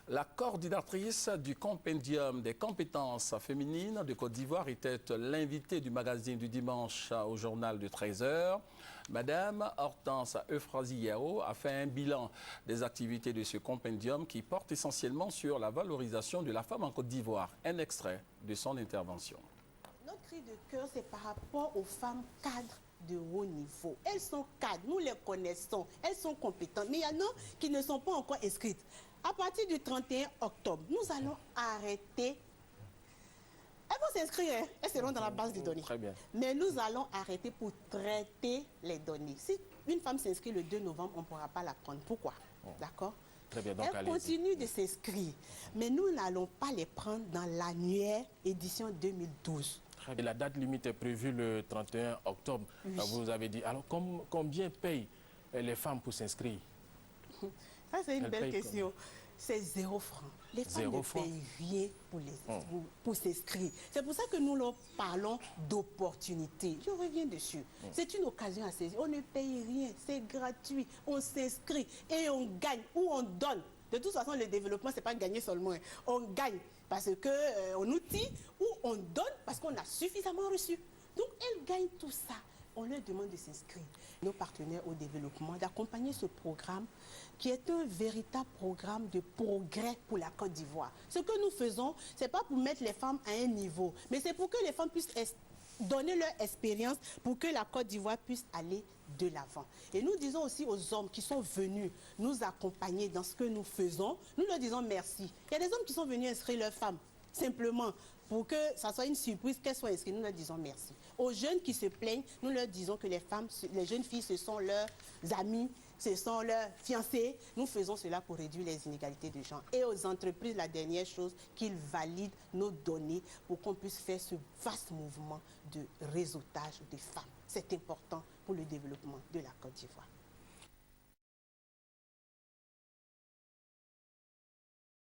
La coordinatrice du compendium des compétences féminines de Côte d'Ivoire était l'invitée du magazine du dimanche au journal de 13h. Madame Hortense Euphrasie-Yao a fait un bilan des activités de ce compendium qui porte essentiellement sur la valorisation de la femme en Côte d'Ivoire. Un extrait de son intervention. Notre cri de cœur, c'est par rapport aux femmes cadres de haut niveau. Elles sont cadres, nous les connaissons, elles sont compétentes, mais il y en a qui ne sont pas encore inscrites. À partir du 31 octobre, nous allons arrêter. Elles vont s'inscrire, hein. Elles seront dans la base de données. Très bien. Mais nous allons arrêter pour traiter les données. Si une femme s'inscrit le 2 novembre, on ne pourra pas la prendre. Pourquoi? D'accord? Très bien, donc elles continuent de s'inscrire, mais nous n'allons pas les prendre dans l'annuaire édition 2012. Et la date limite est prévue le 31 octobre. Oui. Vous avez dit, alors combien payent les femmes pour s'inscrire? Ça, c'est une belle payent question. C'est 0 francs. Les femmes ne payent rien pour s'inscrire. C'est pour ça que nous leur parlons d'opportunité. Je reviens dessus. C'est une occasion à saisir. On ne paye rien, c'est gratuit. On s'inscrit et on gagne ou on donne. De toute façon, le développement, ce n'est pas gagner seulement. On gagne parce qu'on outille ou on donne parce qu'on a suffisamment reçu. Donc, elles gagnent tout ça. On leur demande de s'inscrire. Nos partenaires au développement, d'accompagner ce programme qui est un véritable programme de progrès pour la Côte d'Ivoire. Ce que nous faisons, ce n'est pas pour mettre les femmes à un niveau, mais c'est pour que les femmes puissent donner leur expérience pour que la Côte d'Ivoire puisse aller de l'avant. Et nous disons aussi aux hommes qui sont venus nous accompagner dans ce que nous faisons, nous leur disons merci. Il y a des hommes qui sont venus inscrire leurs femmes, simplement pour que ça soit une surprise qu'elles soient inscrites, nous leur disons merci. Aux jeunes qui se plaignent, nous leur disons que les femmes, les jeunes filles, ce sont leurs amis, ce sont leurs fiancés. Nous faisons cela pour réduire les inégalités de genre. Et aux entreprises, la dernière chose, qu'ils valident nos données pour qu'on puisse faire ce vaste mouvement de réseautage des femmes. C'est important pour le développement de la Côte d'Ivoire.